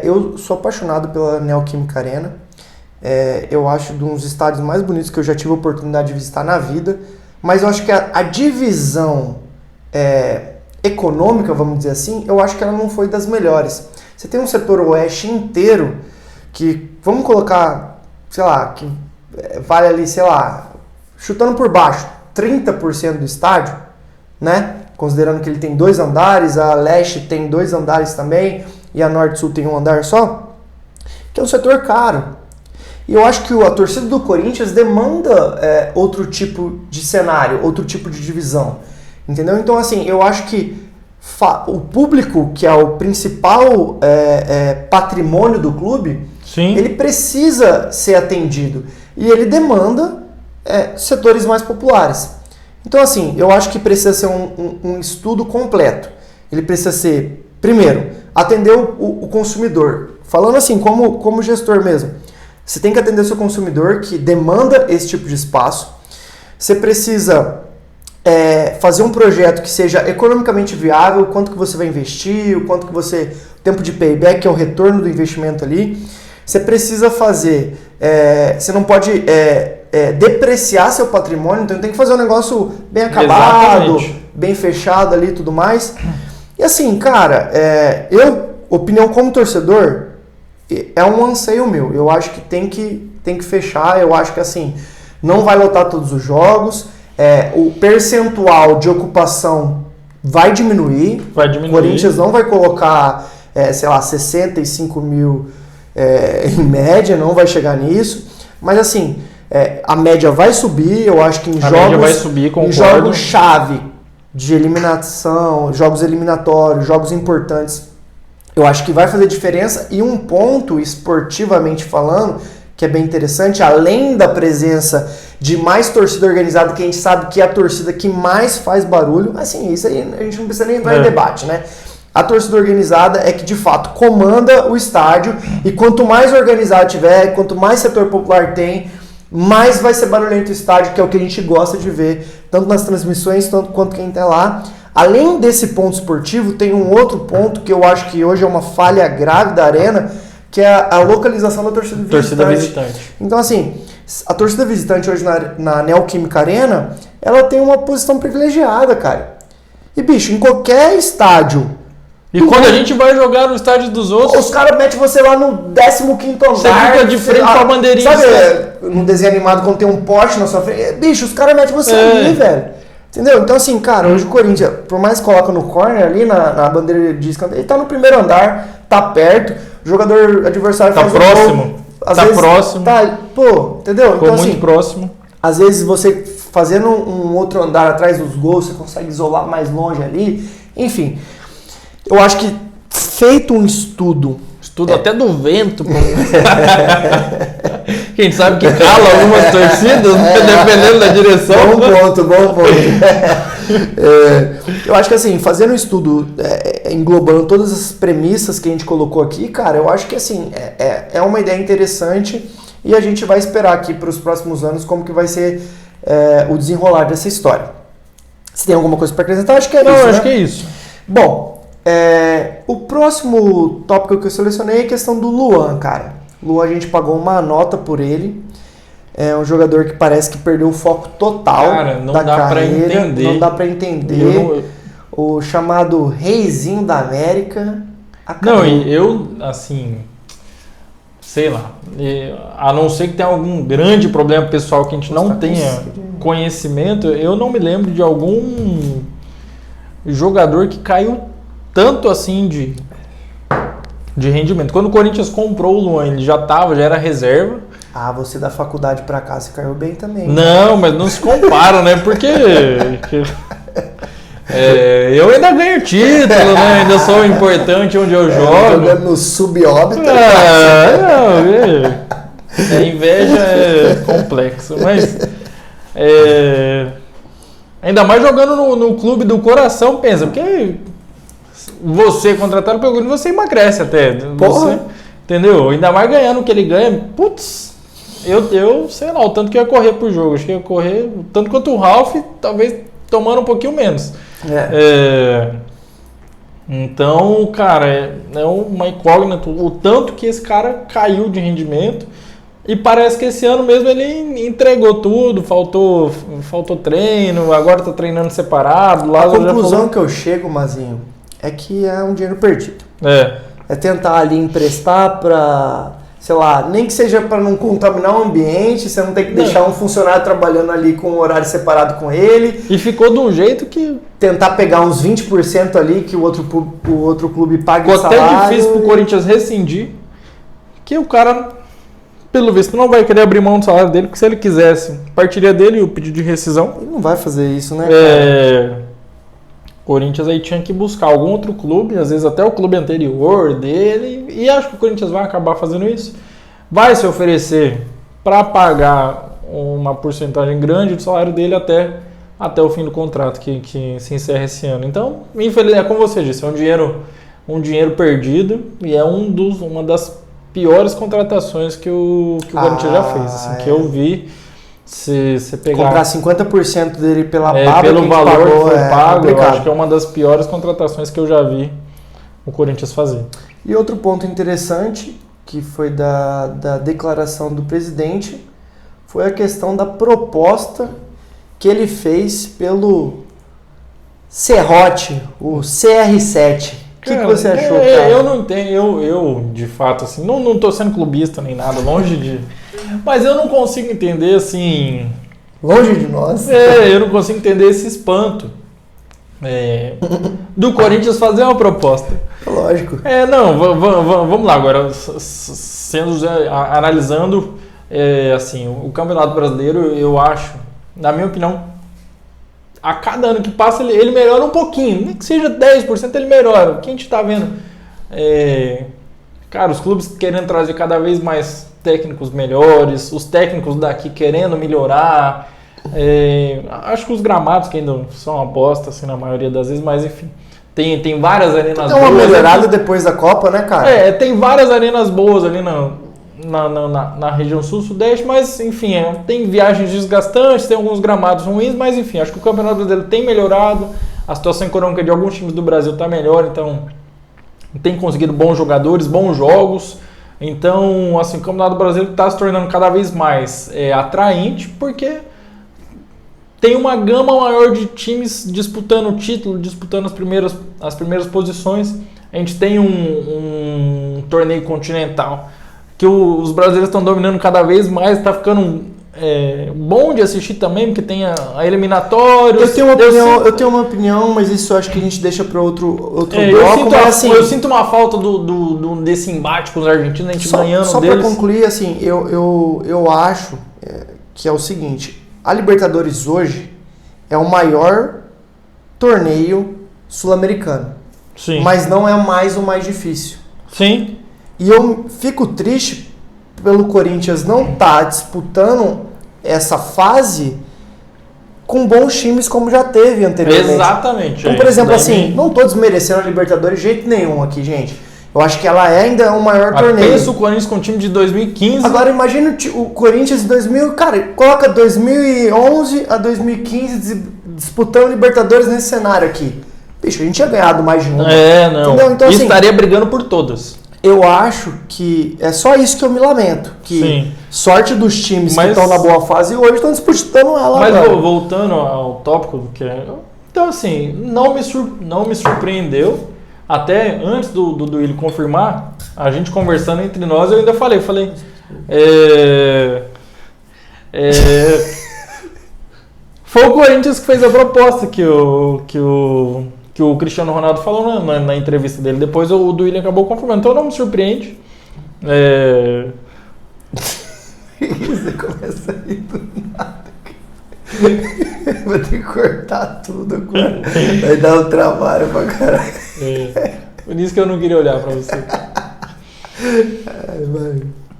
eu sou apaixonado pela Neoquímica Arena. Eu acho de um dos estádios mais bonitos que eu já tive a oportunidade de visitar na vida. Mas eu acho que a divisão econômica, vamos dizer assim, eu acho que ela não foi das melhores. Você tem um setor oeste inteiro que, vamos colocar, sei lá, que vale ali, sei lá, chutando por baixo, 30% do estádio, né? Considerando que ele tem 2 andares, a Leste tem 2 andares também, e a Norte-Sul tem 1 andar só, que é um setor caro. E eu acho que a torcida do Corinthians demanda outro tipo de cenário, outro tipo de divisão, entendeu? Então, assim, eu acho que o público, que é o principal patrimônio do clube, Sim. ele precisa ser atendido. E ele demanda setores mais populares. Então, assim, eu acho que precisa ser um estudo completo. Ele precisa ser, primeiro, atender o consumidor. Falando assim, como gestor mesmo. Você tem que atender o seu consumidor que demanda esse tipo de espaço. Você precisa fazer um projeto que seja economicamente viável, o quanto que você vai investir, o quanto que o tempo de payback, que é o retorno do investimento ali. Você precisa fazer, você não pode depreciar seu patrimônio, então tem que fazer um negócio bem acabado, Exatamente. bem fechado ali e tudo mais. E assim, cara, opinião como torcedor, é um anseio meu. Eu acho que tem que fechar, eu acho que assim, não vai lotar todos os jogos, o percentual de ocupação vai diminuir. O Corinthians não vai colocar, 65 mil em média, não vai chegar nisso. Mas assim, a média vai subir, eu acho que em jogos-chave de eliminação, jogos eliminatórios, jogos importantes, eu acho que vai fazer diferença. E um ponto, esportivamente falando, que é bem interessante, além da presença de mais torcida organizada, que a gente sabe que é a torcida que mais faz barulho, assim, isso aí a gente não precisa nem entrar em debate, né? A torcida organizada é que, de fato, comanda o estádio, e quanto mais organizado tiver, quanto mais setor popular tem, mais vai ser barulhento o estádio, que é o que a gente gosta de ver, tanto nas transmissões, tanto quanto quem está lá. Além desse ponto esportivo, tem um outro ponto que eu acho que hoje é uma falha grave da Arena, que é a localização da torcida visitante. Então, assim, a torcida visitante hoje na Neoquímica Arena, ela tem uma posição privilegiada, cara. E, bicho, em qualquer estádio... E quando a gente vai jogar no estádio dos outros... Os caras metem você lá no 15º andar. Você fica de frente com a bandeirinha. Sabe, num desenho animado, quando tem um poste na sua frente... Bicho, os caras metem você ali, velho. Entendeu? Então, assim, cara, hoje o Corinthians, por mais que coloca no corner ali, na bandeira de escanteio, ele tá no primeiro andar, tá perto, o jogador adversário tá faz próximo. Um gol, às vezes, próximo. Pô, entendeu? Ficou então, muito assim, próximo. Às vezes você fazendo um outro andar atrás dos gols, você consegue isolar mais longe ali. Enfim, eu acho que feito um estudo até do vento, pô. Quem sabe que cala algumas torcidas, dependendo da direção. Bom ponto. Eu acho que assim, fazendo um estudo englobando todas as premissas que a gente colocou aqui, cara, eu acho que assim, é uma ideia interessante, e a gente vai esperar aqui para os próximos anos como que vai ser o desenrolar dessa história. Se tem alguma coisa para acrescentar, acho que é isso. Não, acho que é isso. Bom, o próximo tópico que eu selecionei é a questão do Luan, cara. Luan, a gente pagou uma nota por ele. É um jogador que parece que perdeu o foco total da carreira. Não dá pra entender. O chamado Reizinho da América. Não, e eu, assim, sei lá, a não ser que tenha algum grande problema pessoal que a gente não tenha conhecimento, eu não me lembro de algum jogador que caiu tanto assim de rendimento. Quando o Corinthians comprou o Luan, ele já era reserva. Ah, você da faculdade pra cá, você caiu bem também. Não, mas não se compara, né? Porque eu ainda ganho título, né? Ainda sou importante onde eu jogo. Jogando no subórbita. A inveja é complexo, mas ainda mais jogando no clube do coração, pensa, porque você contratado pelo Corinthians, você emagrece até. Você, entendeu? Ainda mais ganhando o que ele ganha, putz, eu sei lá, o tanto que eu ia correr por jogo. Acho que eu ia correr tanto quanto o Ralf, talvez tomando um pouquinho menos. Então, cara, é uma incógnita o tanto que esse cara caiu de rendimento. E parece que esse ano mesmo ele entregou tudo, faltou treino, agora tá treinando separado. A conclusão que eu chego, Mazinho, é que é um dinheiro perdido. É tentar ali emprestar para sei lá, nem que seja para não contaminar o ambiente, você não tem que deixar um funcionário trabalhando ali com um horário separado com ele. E ficou de um jeito que... Tentar pegar uns 20% ali que o outro clube pague o salário. Ficou até difícil pro Corinthians rescindir, que o cara, pelo visto, não vai querer abrir mão do salário dele, porque se ele quisesse, partiria dele o pedido de rescisão. Ele não vai fazer isso, né, cara? O Corinthians aí tinha que buscar algum outro clube, às vezes até o clube anterior dele, e acho que o Corinthians vai acabar fazendo isso. Vai se oferecer para pagar uma porcentagem grande do salário dele até o fim do contrato, que se encerra esse ano. Então, infelizmente, é como você disse, é um dinheiro perdido e é uma das piores contratações que o Corinthians já fez, assim, que eu vi. Se você pegar... Comprar 50% dele pela baba pelo valor pagou, que foi pago, eu acho que é uma... uma das piores contratações que eu já vi o Corinthians fazer. E outro ponto interessante, que foi da declaração do presidente, foi a questão da proposta que ele fez pelo Serrote, o CR7. O que você achou, cara? Eu não entendo, eu de fato, assim, não tô sendo clubista nem nada, longe de... Mas eu não consigo entender, assim... Longe de nós. Eu não consigo entender esse espanto do Corinthians fazer uma proposta. Lógico. Vamos lá agora, analisando, assim, o Campeonato Brasileiro, eu acho, na minha opinião, a cada ano que passa ele melhora um pouquinho, nem que seja 10% ele melhora. O que a gente está vendo? Cara, os clubes querendo trazer cada vez mais técnicos melhores, os técnicos daqui querendo melhorar. Acho que os gramados que ainda são uma bosta, assim, na maioria das vezes, mas enfim. Tem várias arenas boas. É uma melhorada depois da Copa, né, cara? Tem várias arenas boas ali na região sul-sudeste, mas enfim, tem viagens desgastantes, tem alguns gramados ruins, mas enfim, acho que o Campeonato Brasileiro tem melhorado, a situação econômica de alguns times do Brasil está melhor, então tem conseguido bons jogadores, bons jogos. Então, assim, o Campeonato Brasileiro está se tornando cada vez mais atraente, porque tem uma gama maior de times disputando o título, disputando as primeiras posições. A gente tem um torneio continental que os brasileiros estão dominando cada vez mais, está ficando bom de assistir também, porque tem a eliminatória. Eu tenho uma opinião, mas isso eu acho que a gente deixa para outro bloco. Eu sinto uma falta desse embate com os argentinos, a gente ganhando só deles. Só para concluir, assim, eu acho que é o seguinte, a Libertadores hoje é o maior torneio sul-americano. Sim. Mas não é mais o mais difícil. Sim. E eu fico triste pelo Corinthians não estar disputando essa fase com bons times como já teve anteriormente. Exatamente. Então, por exemplo, assim, não estou desmerecendo a Libertadores de jeito nenhum aqui, gente. Eu acho que ela ainda é o maior torneio. Pensa o Corinthians com o time de 2015. Agora imagina o Corinthians de 2000, cara, coloca 2011 a 2015 disputando Libertadores nesse cenário aqui. Bicho, a gente tinha ganhado mais de uma. Não. Entendeu? Então, assim, estaria brigando por todas. Eu acho que é só isso que eu me lamento. Que Sim. Sorte dos times que estão na boa fase hoje estão disputando ela. Mas voltando ao tópico, então assim, não me surpreendeu. Até antes do Willi confirmar, a gente conversando entre nós, eu ainda falei, foi o Corinthians que fez a proposta que o Cristiano Ronaldo falou na entrevista dele. Depois o do Willian acabou confirmando. Então não me surpreende. Você começa a ir do nada. Vou ter que cortar tudo agora. Vai dar um trabalho pra caralho. Por isso que eu não queria olhar pra você.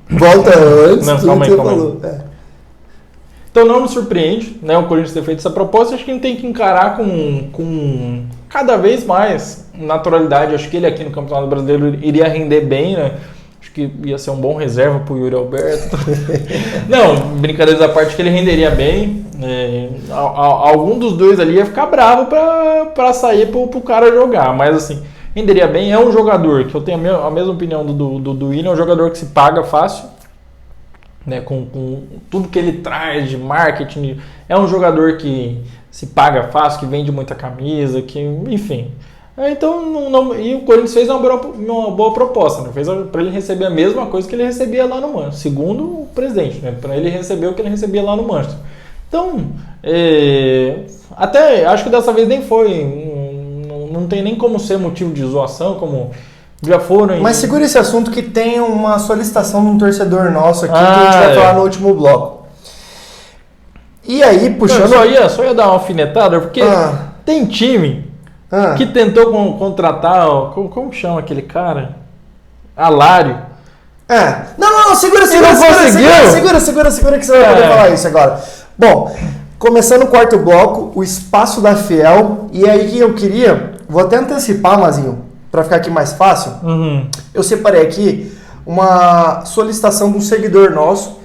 Volta antes. Não, calma aí. Então não me surpreende, né, o Corinthians ter feito essa proposta. Acho que a gente tem que encarar com cada vez mais naturalidade. Acho que ele aqui no Campeonato Brasileiro iria render bem, né? Acho que ia ser um bom reserva pro Yuri Alberto. Não, brincadeiras à parte, que ele renderia bem. Algum dos dois ali ia ficar bravo pra sair pro cara jogar. Mas assim, renderia bem. É um jogador que eu tenho a mesma opinião do Willian. É um jogador que se paga fácil. Né, com tudo que ele traz de marketing, é um jogador que se paga fácil, que vende muita camisa, que, enfim, Então, e o Corinthians fez uma boa proposta, né? Fez para ele receber a mesma coisa que ele recebia lá no Manchester, segundo o presidente, né? Para ele receber o que ele recebia lá no Manchester. Então, até acho que dessa vez nem foi, não tem nem como ser motivo de zoação, como já foram. Mas segura esse assunto que tem uma solicitação de um torcedor nosso aqui que a gente vai falar no último bloco. E aí, puxando... Só ia dar uma alfinetada, porque tem time que tentou contratar, como chama aquele cara? Alário. Não, segura que você vai poder falar isso agora. Bom, começando o quarto bloco, o espaço da Fiel. E aí eu vou até antecipar, Mazinho, para ficar aqui mais fácil. Eu separei aqui uma solicitação de um seguidor nosso,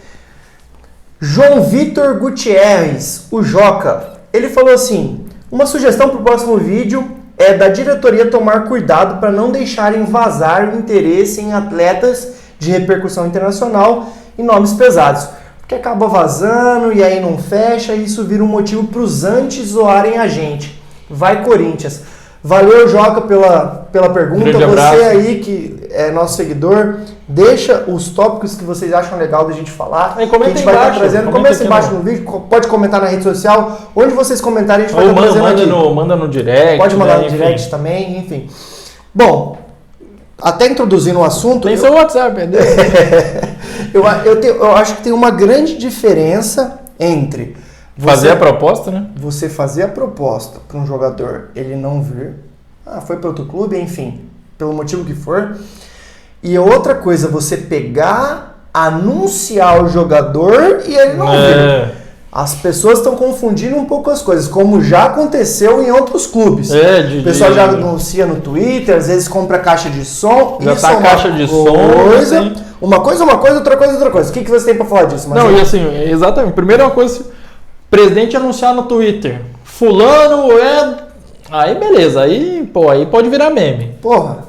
João Vitor Gutierrez, o Joca. Ele falou assim: uma sugestão para o próximo vídeo é da diretoria tomar cuidado para não deixarem vazar o interesse em atletas de repercussão internacional e nomes pesados. Porque acaba vazando e aí não fecha e isso vira um motivo para os antes zoarem a gente. Vai Corinthians! Valeu, Joca, pela pergunta. Você aí que é nosso seguidor, deixa os tópicos que vocês acham legal da gente falar. Que a gente vai estar trazendo. Comenta embaixo no vídeo, pode comentar na rede social. Onde vocês comentarem, a gente vai estar trazendo aqui. Manda no direct. Pode mandar no direct também, enfim. Bom, até introduzindo o assunto... Tem seu WhatsApp, eu acho que tem uma grande diferença entre... Fazer a proposta, né? Você fazer a proposta para um jogador, ele não vir, foi para outro clube, enfim, pelo motivo que for. E outra coisa, você pegar, anunciar o jogador e ele não vir. As pessoas estão confundindo um pouco as coisas, como já aconteceu em outros clubes. O pessoal já anuncia no Twitter, às vezes compra caixa de som. Já tá caixa de som. Uma coisa, outra coisa. O que você tem para falar disso, Marcelo? Não, e assim, exatamente. Primeiro uma coisa... Presidente anunciar no Twitter, fulano Aí beleza, aí pode virar meme. Porra.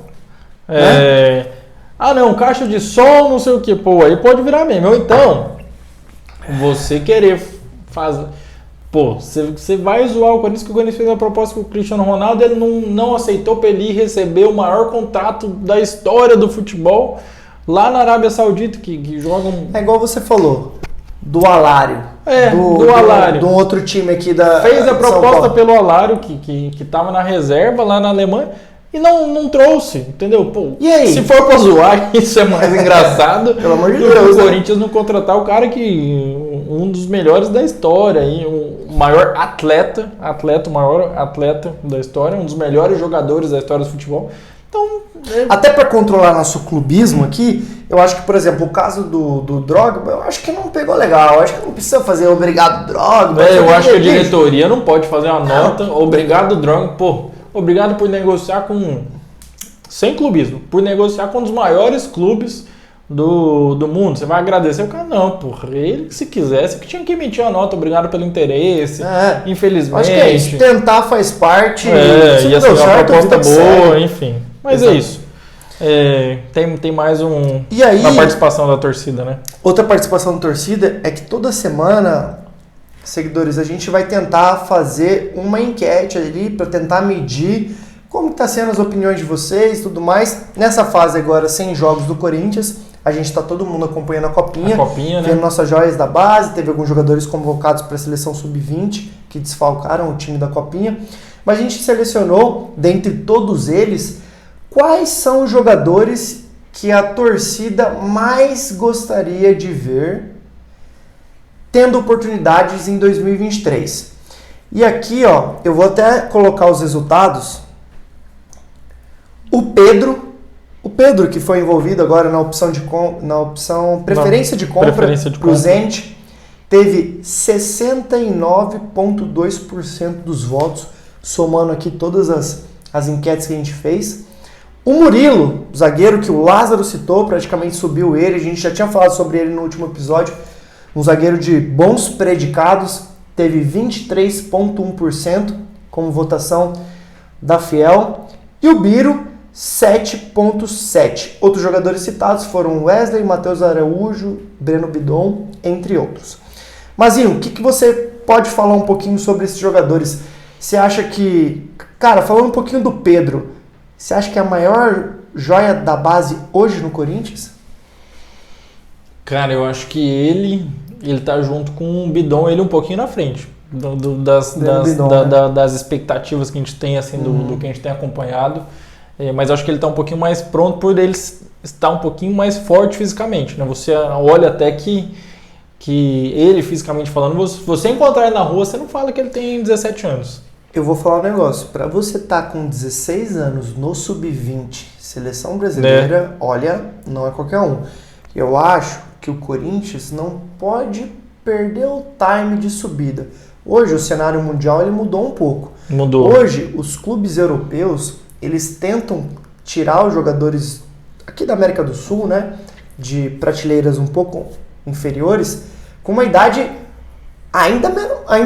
Não, caixa de som, não sei o que, aí pode virar meme. Ou então, você querer fazer... você vai zoar o Corinthians, que o Corinthians fez uma proposta com o Cristiano Ronaldo, ele não aceitou para ele receber o maior contrato da história do futebol lá na Arábia Saudita, que jogam... É igual você falou. Do Alário. Do Alário. Do outro time aqui da... Fez a proposta pelo Alário, que tava na reserva lá na Alemanha, e não trouxe, entendeu? E aí? Se for pra zoar, isso é mais engraçado. Pelo amor de Deus. O Corinthians não contratar o cara um dos melhores da história, o maior atleta, o maior atleta da história, um dos melhores jogadores da história do futebol. Então, até para controlar nosso clubismo aqui, eu acho que, por exemplo, o caso do Drogba, eu acho que não pegou legal. Eu acho que não precisa fazer obrigado Drogba. Eu acho que a diretoria não pode fazer uma nota, obrigado Drogba, obrigado por negociar sem clubismo, por negociar com um dos maiores clubes do mundo. Você vai agradecer o cara? Não, ele que se quisesse, que tinha que emitir a nota, obrigado pelo interesse, infelizmente. Acho que é isso, tentar faz parte, e assim, uma proposta boa, enfim. Mas exato. É isso. Tem mais uma participação da torcida, né? Outra participação da torcida é que toda semana, seguidores, a gente vai tentar fazer uma enquete ali para tentar medir como está sendo as opiniões de vocês e tudo mais. Nessa fase agora, sem jogos do Corinthians, a gente está todo mundo acompanhando a Copinha. Vendo nossas joias da base, teve alguns jogadores convocados para a seleção sub-20 que desfalcaram o time da Copinha. Mas a gente selecionou, dentre todos eles, quais são os jogadores que a torcida mais gostaria de ver tendo oportunidades em 2023. E aqui, eu vou até colocar os resultados. O Pedro, que foi envolvido agora na opção preferência de compra para o Zente, teve 69,2% dos votos, somando aqui todas as enquetes que a gente fez. O Murilo, zagueiro que o Lázaro citou, praticamente subiu ele, a gente já tinha falado sobre ele no último episódio, um zagueiro de bons predicados, teve 23,1% como votação da Fiel. E o Biro, 7,7%. Outros jogadores citados foram Wesley, Matheus Araújo, Breno Bidon, entre outros. Mazinho, o que você pode falar um pouquinho sobre esses jogadores? Você acha que Cara, falando um pouquinho do Pedro, você acha que é a maior joia da base hoje no Corinthians? Cara, eu acho que ele tá junto com o Bidon, ele um pouquinho na frente das expectativas que a gente tem, assim, do que a gente tem acompanhado. Mas eu acho que ele tá um pouquinho mais pronto por ele estar um pouquinho mais forte fisicamente, né? Você olha até que ele, fisicamente falando, você encontrar ele na rua, você não fala que ele tem 17 anos. Eu vou falar um negócio, pra você estar com 16 anos no Sub-20, seleção brasileira, olha, não é qualquer um. Eu acho que o Corinthians não pode perder o time de subida. Hoje o cenário mundial ele mudou um pouco. Mudou. Hoje os clubes europeus, eles tentam tirar os jogadores aqui da América do Sul, né, de prateleiras um pouco inferiores, com uma idade ainda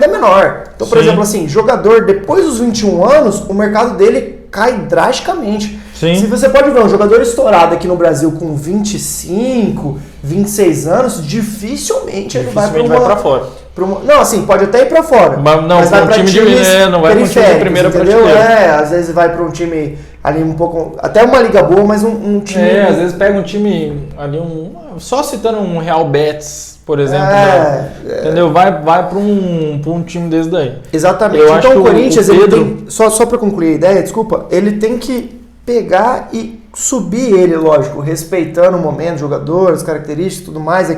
menor. Então, por exemplo, assim, jogador depois dos 21 anos, o mercado dele cai drasticamente. Sim. Se você pode ver um jogador estourado aqui no Brasil com 25, 26 anos, dificilmente ele vai para fora. Não, assim, pode até ir para fora. Mas vai para um time não vai para um time de primeira prateleira. Às vezes vai para um time ali um pouco, até uma liga boa, mas um time... às vezes pega um time ali, só citando um Real Betis, por exemplo, entendeu? Vai para um time desse daí. Exatamente. Então o Corinthians, ele tem, só para concluir a ideia, desculpa, ele tem que pegar e subir ele, lógico, respeitando o momento, jogadores, características, tudo mais,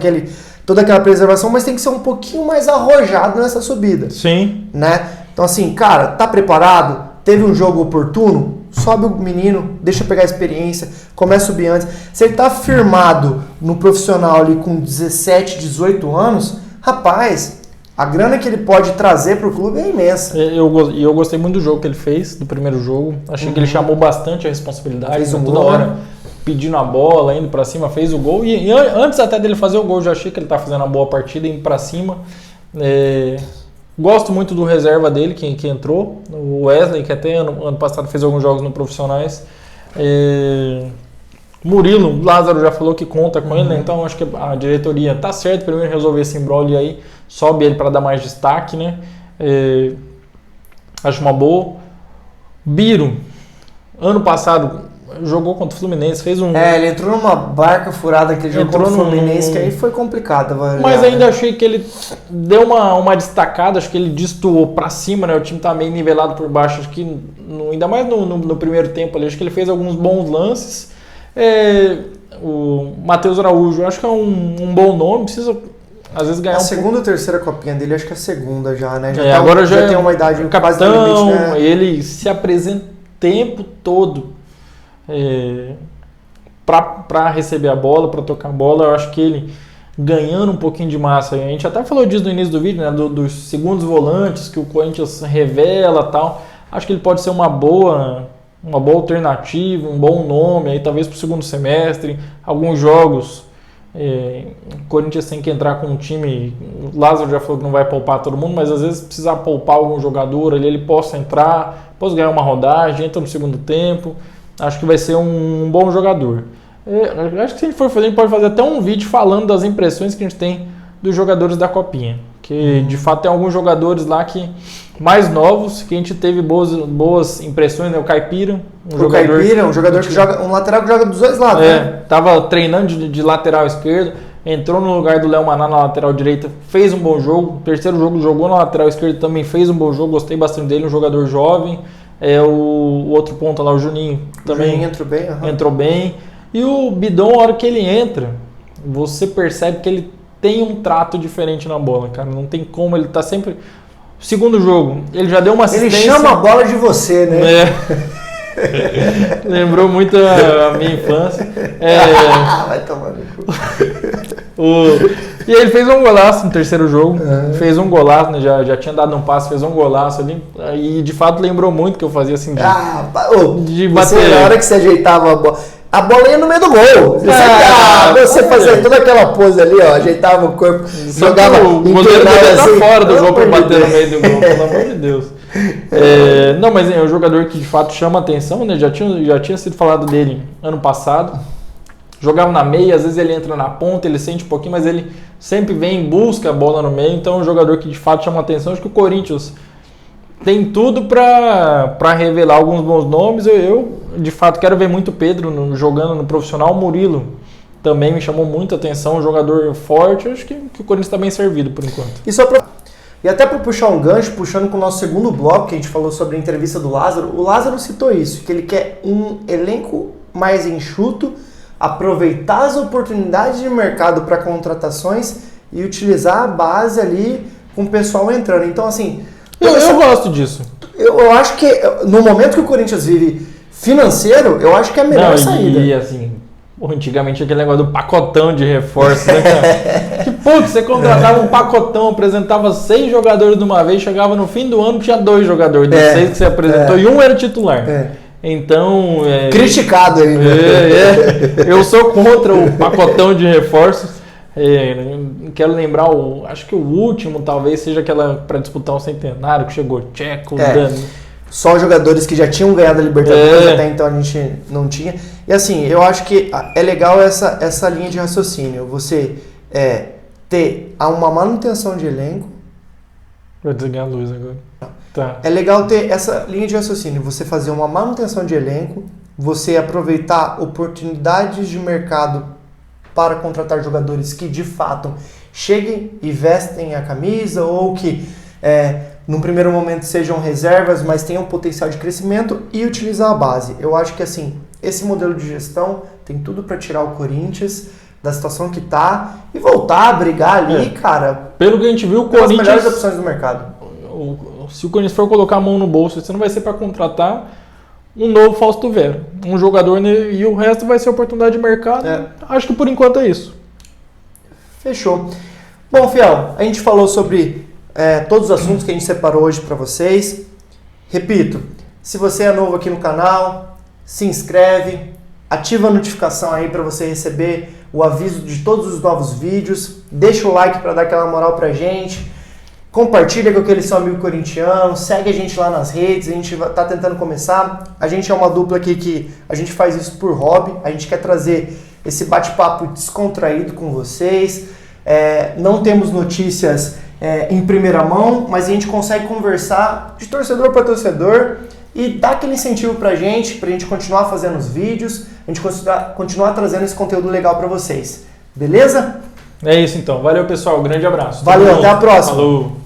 toda aquela preservação, mas tem que ser um pouquinho mais arrojado nessa subida. Sim. Né? Então assim, cara, tá preparado? Teve um jogo oportuno? Sobe o menino, deixa pegar a experiência, começa a subir antes. Se ele tá firmado no profissional ali com 17, 18 anos, rapaz, a grana que ele pode trazer pro clube é imensa. Eu gostei muito do jogo que ele fez, do primeiro jogo. Achei que ele chamou bastante a responsabilidade. Fez toda hora pedindo a bola, indo pra cima, fez o gol. E antes até dele fazer o gol, eu já achei que ele tá fazendo uma boa partida, indo pra cima. Gosto muito do reserva dele, que entrou, o Wesley, que até ano passado fez alguns jogos no profissionais. Murilo, o Lázaro já falou que conta com ele, né? Então acho que a diretoria tá certo, primeiro resolver esse imbróglio aí, sobe ele para dar mais destaque, né? Acho uma boa. Biro, ano passado jogou contra o Fluminense, fez um... ele entrou numa barca furada que ele jogou contra o Fluminense, que aí foi complicado. Mas ainda achei que ele deu uma destacada, acho que ele destoou pra cima, né? O time tá meio nivelado por baixo, acho que ainda mais no primeiro tempo ali, acho que ele fez alguns bons lances. O Matheus Araújo, acho que é um bom nome, precisa às vezes ganhar a segunda ou terceira copinha dele, acho que é a segunda já, né? Agora já tem uma idade capitão, quase no limite, né? Ele se apresenta o tempo todo para receber a bola, para tocar a bola. Eu acho que ele ganhando um pouquinho de massa, a gente até falou disso no início do vídeo, né? Dos segundos volantes que o Corinthians revela e tal. Acho que ele pode ser uma boa alternativa, um bom nome aí talvez para o segundo semestre. Alguns jogos o Corinthians tem que entrar com um time, o Lázaro já falou que não vai poupar todo mundo, mas às vezes precisar poupar algum jogador ali, ele possa entrar, possa ganhar uma rodagem, entra no segundo tempo. Acho que vai ser um bom jogador. Acho que se a gente for fazer, a gente pode fazer até um vídeo falando das impressões que a gente tem dos jogadores da Copinha. Que de fato tem alguns jogadores lá que mais novos, que a gente teve boas impressões, né? O Caipira, um jogador que joga, um lateral que joga dos dois lados, né? Tava treinando de lateral esquerdo, entrou no lugar do Léo Maná na lateral direita, fez um bom jogo. Terceiro jogo jogou na lateral esquerda, também fez um bom jogo, gostei bastante dele, um jogador jovem. O outro ponta lá, o Juninho, também entrou bem. E o Bidon, a hora que ele entra, você percebe que ele tem um trato diferente na bola, cara. Não tem como, ele tá sempre... Segundo jogo, ele já deu uma assistência... Ele chama a bola de você, né? Lembrou muito a minha infância. Vai tomar no cu. E ele fez um golaço no terceiro jogo. Fez um golaço, né? Já tinha dado um passe, fez um golaço ali. E de fato lembrou muito que eu fazia assim de bater. Na hora que você ajeitava a bola ia no meio do gol. Você fazia toda aquela pose ali, ó, ajeitava o corpo, jogava o goleiro podia estar fora do gol para bater Deus. No meio do gol, pelo amor de Deus. Não, mas é um jogador que de fato chama atenção, né? Já tinha sido falado dele ano passado. Jogava na meia, às vezes ele entra na ponta, ele sente um pouquinho, mas ele sempre vem em busca a bola no meio. Então é um jogador que de fato chama atenção. Acho que o Corinthians tem tudo para revelar alguns bons nomes. Eu, de fato, quero ver muito Pedro jogando no profissional. Murilo também me chamou muito a atenção, um jogador forte. Eu acho que o Corinthians está bem servido por enquanto. E até para puxar um gancho, puxando com o nosso segundo bloco, que a gente falou sobre a entrevista do Lázaro, o Lázaro citou isso, que ele quer um elenco mais enxuto, aproveitar as oportunidades de mercado para contratações e utilizar a base ali com o pessoal entrando. Então, assim... Eu gosto disso. Eu acho que no momento que o Corinthians vive financeiro, eu acho que é a melhor saída. E assim, antigamente aquele negócio do pacotão de reforço, né, cara? Que pô, você contratava um pacotão, apresentava 6 jogadores de uma vez, chegava no fim do ano, tinha 2 jogadores, dos 6 que você apresentou e um era titular. Então... criticado ainda. Eu sou contra o pacotão de reforços. Quero lembrar, acho que o último talvez seja aquela para disputar o centenário, que chegou Tcheco, Dani. Só jogadores que já tinham ganhado a Libertadores, até então a gente não tinha. E assim, eu acho que é legal essa linha de raciocínio. Você ter uma manutenção de elenco. Vai desligar a luz agora. Tá. É legal ter essa linha de raciocínio. Você fazer uma manutenção de elenco, você aproveitar oportunidades de mercado para contratar jogadores que de fato cheguem e vestem a camisa ou que num primeiro momento sejam reservas, mas tenham potencial de crescimento e utilizar a base. Eu acho que assim, esse modelo de gestão tem tudo para tirar o Corinthians da situação que tá e voltar a brigar ali, cara. Pelo que a gente viu, o Corinthians... as melhores Corinthians... opções do mercado. Se o Corinthians for colocar a mão no bolso, isso não vai ser para contratar um novo Fausto Vera, um jogador, e o resto vai ser oportunidade de mercado. Acho que por enquanto é isso. Fechou. Bom, Fiel, a gente falou sobre todos os assuntos que a gente separou hoje para vocês. Repito, se você é novo aqui no canal, se inscreve, ativa a notificação aí para você receber o aviso de todos os novos vídeos, deixa o like para dar aquela moral pra gente, compartilha com aquele seu amigo corintiano, segue a gente lá nas redes, a gente tá tentando começar. A gente é uma dupla aqui que a gente faz isso por hobby, a gente quer trazer esse bate-papo descontraído com vocês. Não temos notícias em primeira mão, mas a gente consegue conversar de torcedor para torcedor e dar aquele incentivo pra gente continuar fazendo os vídeos, a gente continuar trazendo esse conteúdo legal para vocês. Beleza? É isso então. Valeu, pessoal. Grande abraço. Valeu, até a próxima. Falou.